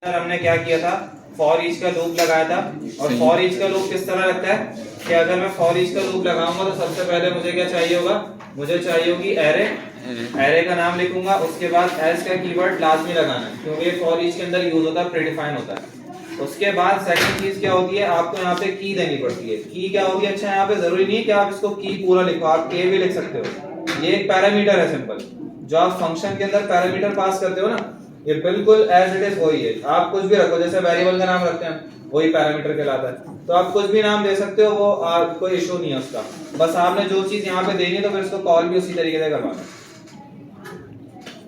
हमने क्या किया था, फॉर ईच का लूप लगाया था। और फॉर ईच का लूप किस तरह लगता है कि अगर मैं फॉर ईच का लूप लगाऊंगा तो सबसे पहले मुझे क्या चाहिए होगा, मुझे चाहिए होगी एरे। एरे का नाम लिखूंगा, उसके बाद एस का कीवर्ड लाजमी लगाना है क्योंकि फॉर ईच के अंदर यूज होता है, प्रीडिफाइन होता है। उसके बाद सेकंड चीज क्या होती है, आपको यहाँ पे की देनी पड़ती है। की क्या होगी, अच्छा यहाँ पे जरूरी नहीं है कि आप इसको की पूरा लिखो, आप के भी लिख सकते हो। ये एक पैरामीटर है सिंपल, जो आप फंक्शन के अंदर पैरामीटर पास करते हो ना, ये बिल्कुल एज इट इज वही है। आप कुछ भी रखो, जैसे वेरिएबल का नाम रखते हैं वही पैरामीटर कहलाता है, तो आप कुछ भी नाम दे सकते हो, वो कोई इशू नहीं है उसका। बस आपने जो चीज यहाँ पे देनी है तो फिर इसको कॉल भी उसी तरीके से करवाना है।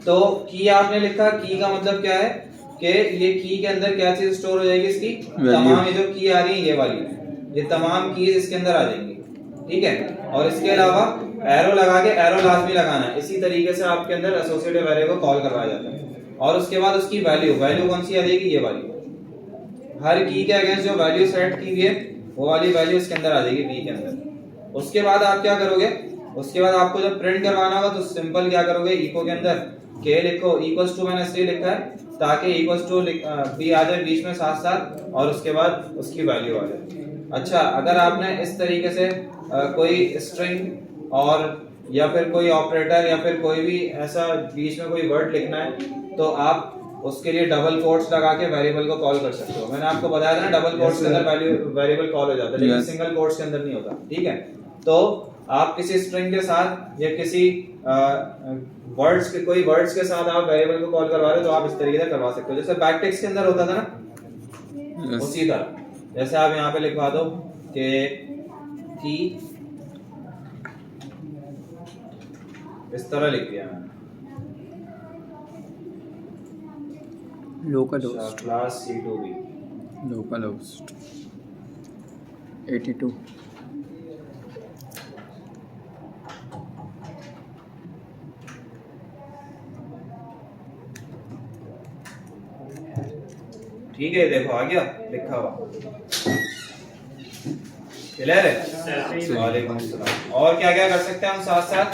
तो की आपने लिखा, की का मतलब क्या है कि ये की के अंदर क्या चीज स्टोर हो जाएगी, इसकी तमाम ये जो की आ रही है ये वाली, ये तमाम कीज इसके अंदर आ जाएंगी, ठीक है। और इसके अलावा एरो लगा के, एरो लाजमी लगाना है, इसी तरीके से आपके अंदर एसोसिएटिव एरे को कॉल करवाया जाता है। और उसके बाद उसकी वैल्यू, वैल्यू कौन सी आ जाएगी, ये वाली। हर की के अगेंस्ट जो वैल्यू सेट की हुई है वो वाली वैल्यू इसके अंदर आ जाएगी बी के अंदर। उसके बाद आप क्या करोगे, उसके बाद आपको जब प्रिंट करवाना होगा तो सिंपल क्या करोगे, इको के अंदर के लिखो, इक्वल्स टू मैंने इसलिए लिखा है ताकि इक्वल्स टू बी आ जाए बीच में साथ साथ, और उसके बाद उसकी वैल्यू आ जाए। अच्छा, अगर आपने इस तरीके से कोई स्ट्रिंग और या फिर कोई ऑपरेटर या फिर कोई भी ऐसा बीच में कोई वर्ड लिखना है तो आप उसके लिए डबल कोट्स लगा के वेरिएबल को कॉल कर सकते हो। मैंने आपको बताया था ना, डबल कोट्स के अंदर वेरिएबल कॉल हो जाता है, लेकिन सिंगल कोट्स के अंदर नहीं होता, ठीक है। तो आप किसी स्ट्रिंग के साथ या किसी वर्ड्स के, कोई वर्ड्स के साथ आप वेरिएबल को कॉल करवा रहे हो तो आप इस तरीके से करवा सकते हो, जैसे बैकटिक्स के अंदर होता था ना, उसी तरह। जैसे आप यहाँ पे लिखवा दो कि इस तरह लिख दिया मैंने, local host class C2B, local host 82। ठीक है, देखो आ गया लिखा हुआ, क्लियर है। वालेकुम अस्सलाम। और क्या क्या कर सकते हैं हम साथ साथ,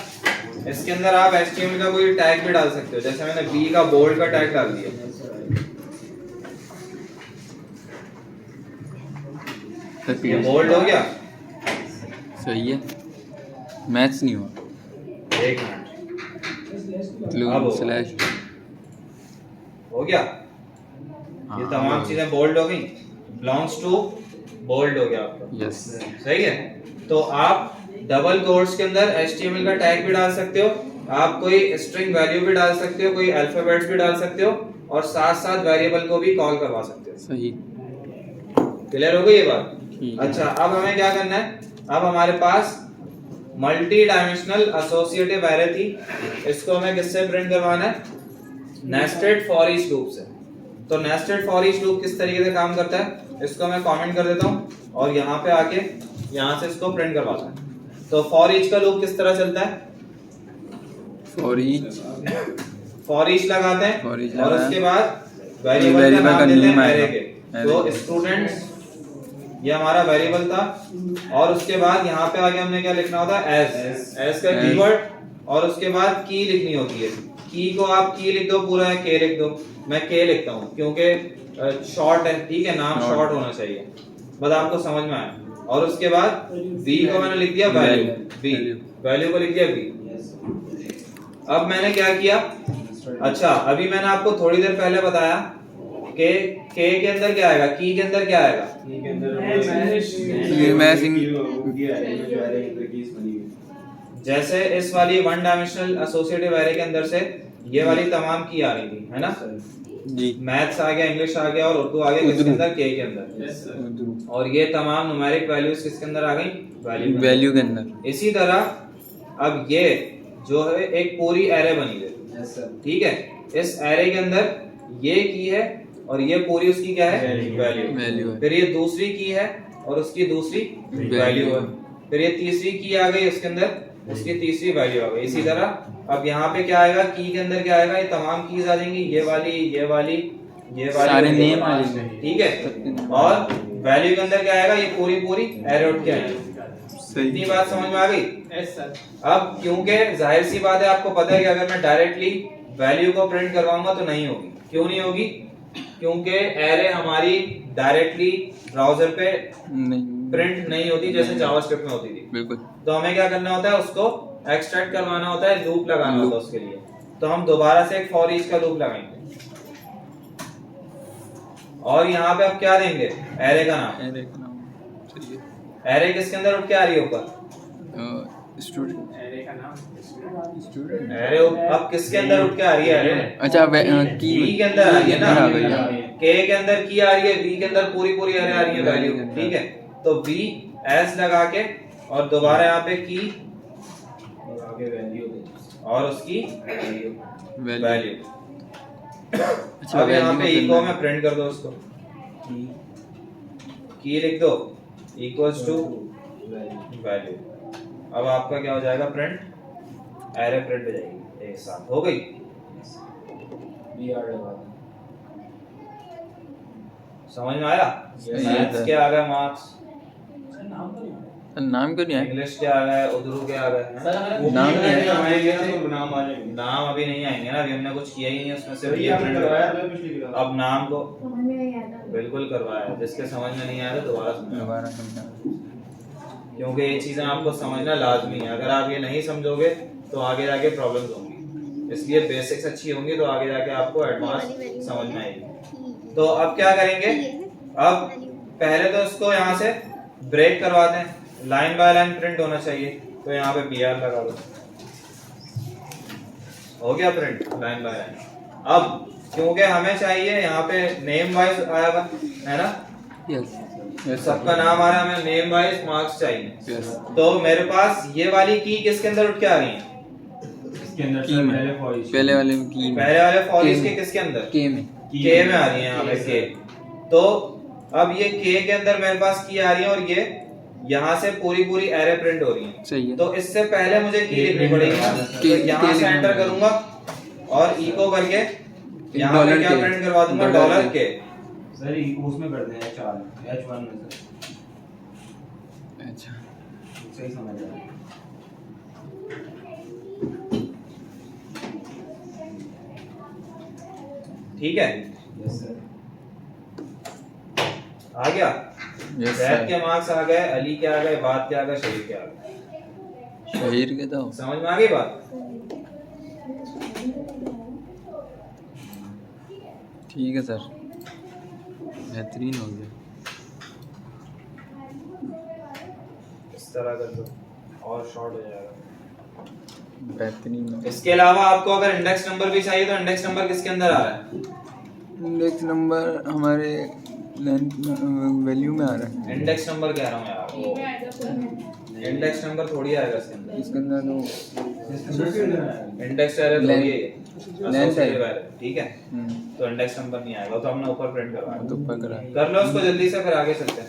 इसके अंदर आप HTML का कोई टैग भी डाल सकते हो, जैसे मैंने बी का बोल्ड का टैग डाल दिया, ये बोल्ड हो गया, सही है, मैच नहीं हुआ, एक मिनट, स्लैश हो गया, ये तमाम चीजें बोल्ड हो गई, बिलोंग्स टू बोल्ड हो गया आपका, यस सही है। तो आप डबल कोट्स के अंदर HTML का टैग भी डाल सकते हो, आप कोई स्ट्रिंग वैल्यू भी डाल सकते हो, कोई अल्फाबेट्स भी डाल सकते हो, और साथ साथ वेरिएबल को भी कॉल करवा सकते हो। सही, क्लियर हो गई ये बात। अच्छा, अब हमें क्या करना है, अब हमारे पास मल्टी डायमेंशनल एसोसिएटिव एरे थी, इसको हमें किससे प्रिंट करवाना है, नेस्टेड फॉर ईच लूप से। तो नेस्टेड फॉर ईच लूप किस तरीके से काम करता है, इसको मैं कमेंट कर देता हूँ और यहाँ पे आके यहाँ से इसको प्रिंट करवाता है। तो फॉर ईच का लूप किस तरह चलता है, फॉर ईच लगाते हैं और उसके बाद वेरिएबल का नाम देते हैं एरे के। तो स्टूडेंट्स ये हमारा वेरिएबल था, और उसके बाद यहाँ पे आगे हमने क्या लिखना होता है, एस का कीवर्ड, और उसके बाद की लिखनी होती है। की को आप की लिख दो पूरा, है के लिख दो, मैं के लिखता हूँ क्योंकि शॉर्ट है, ठीक है, नाम शॉर्ट होना चाहिए, बस आपको समझ में आया। और उसके बाद बी को मैंने लिख दिया वैल्यू, बी वैल्यू को लिख दिया बी। अब मैंने क्या किया, अच्छा अभी मैंने आपको थोड़ी देर पहले बताया कि के अंदर क्या आएगा, की के अंदर क्या आएगा, जैसे इस वाली वन डायमेंशनल एसोसिएटिव एरे के अंदर से ये वाली तमाम की आ रही थी, है ना जी, मैथ्स आ गया, इंग्लिश आ गया और उर्दू आ गया, किसके अंदर, के अंदर, और ये तमाम न्यूमेरिक वैल्यूज किसके अंदर आ गई, वैल्यू के अंदर। इसी तरह अब ये जो है एक पूरी एरे बनी है, ठीक है, इस एरे के अंदर ये की है और ये पूरी उसकी क्या है, वैल्यू है। फिर ये दूसरी की है और उसकी दूसरी वैल्यू है, फिर ये तीसरी की आ गई, उसके अंदर उसकी तीसरी वैल्यू आ गई। इसी तरह अब यहाँ पे क्या आएगा, की के अंदर क्या आएगा, ये तमाम कीज आ जाएंगी, ये वाली ये वाली ये वाली, सारे नेम आ जाएंगे, ठीक है। और वैल्यू के अंदर क्या आएगा, ये पूरी पूरी एरे उठ के आएगी। इतनी बात समझ में आ गई। अब क्योंकि जाहिर सी बात है, आपको पता है कि अगर मैं डायरेक्टली वैल्यू को प्रिंट करवाऊंगा तो नहीं होगी। क्यों नहीं होगी, क्योंकि एरे हमारी डायरेक्टली ब्राउजर पे नहीं प्रिंट नहीं होती जैसे जावास्क्रिप्ट में होती थी। बिल्कुल। तो हमें क्या करना होता है, उसको एक्सट्रैक्ट करवाना होता है, लूप लगाना होता है उसके लिए। तो हम दोबारा से एक फॉर ईच का लूप लगाएंगे और यहाँ पे अब क्या देंगे, एरे का नाम। एरे का नाम सही है। एरे किसके अंदर उठ के आ रही है ऊपर, स्टूडेंट। एरे का नाम स्टूडेंट। एरे अब किसके अंदर उठ के आ रही है, एरे अच्छा की के अंदर आ रही है ना, आ गई है। के अंदर की आ रही है, वी के अंदर पूरी पूरी एरे आ रही है वैल्यू, ठीक है। तो वी एस लगा के और दोबारा यहाँ पे की और आगे वैल्यू और उसकी वैल्यू। अच्छा अब यहाँ पे value इको करना में प्रिंट कर दो उसको, की लिख दो इक्वल्स टू वैल्यू। अब आपका क्या हो जाएगा, प्रिंट, एरे प्रिंट हो जाएगी एक साथ, हो गई। समझ में आया, सही है मैथ्स सर। के आ गए मार्क्स, नाम क्यों नहीं है? इंग्लिश के आ गए, उर्दू के आ गए, नाम नहीं है। नाम आ जाएंगे। नाम अभी नहीं आएंगे ना, अभी हमने कुछ किया ही नहीं उसमें से। ये आपने करवाया था पिछली क्लास। अब नाम को समझ में नहीं आता। बिल्कुल करवाया, जिसके समझ में नहीं आया तो दोबारा समझाओ, दोबारा समझा। क्योंकि ये चीजें आपको समझना लाजमी है। अगर आप ये नहीं समझोगे तो आगे जाके प्रॉब्लम्स होंगी, इसलिए बेसिक्स अच्छी होंगी तो आगे जाके आपको एडवांस समझ में आएगी। तो अब क्या करेंगे, अब पहले तो इसको यहाँ से ब्रेक करवाते हैं, लाइन बाय लाइन प्रिंट होना चाहिए। तो यहाँ पे BR लगा दो, हो गया प्रिंट लाइन बाय लाइन। अब क्योंकि हमें चाहिए यहाँ पे नेम वाइज आया हुआ है ना, यस यस सबका नाम आ रहा है, हमें नेम वाइज मार्क्स चाहिए। यस। तो मेरे पास ये वाली की किसके अंदर उठ के आ रही है, इसके अंदर की से में। पहले फॉर ईच। पहले वाले में की में। पहले वाले फॉर ईच के के किसके अंदर, के में। के में आ रही है यहाँ पे के। तो अब ये के अंदर मेरे पास की आ रही है और ये यहाँ से पूरी पूरी एरे प्रिंट हो रही है। सही है। तो इससे पहले मुझे की लिखनी पड़ेगी ना, तो यहाँ से एंटर करूंगा और इको करके यहाँ पे क्या प्रिंट करवा दूंगा, डॉलर के। सर उसमें कर दें H1 में से। अच्छा सही समझ आया। ठीक है, यस सर। आ गया। Yes Zaid sir. के मार्क्स आ गए, अली के आ गए, बात के आ गए, शहीर के आ गए। शहीर के तो समझ में आ गई बात। ठीक है सर, बेहतरीन हो गया। इस तरह कर दो और शॉर्ट हो जाएगा। बेहतरीन। इसके अलावा आपको अगर इंडेक्स नंबर भी चाहिए तो इंडेक्स नंबर किसके अंदर आ रहा है, इंडेक्स नंबर हमारे वैल्यू में आ रहा है। इंडेक्स नंबर कह रहा हूँ यार, इंडेक्स नंबर थोड़ी आएगा इसके अंदर, इसके अंदर तो इंडेक्स एरे थोड़ी है ये, लेंथ associative है। array, ठीक है। तो इंडेक्स नंबर नहीं आएगा, तो हमने ऊपर प्रिंट करवाया। तो ऊपर करा। कर लो उसको जल्दी से, फिर आगे चलते हैं।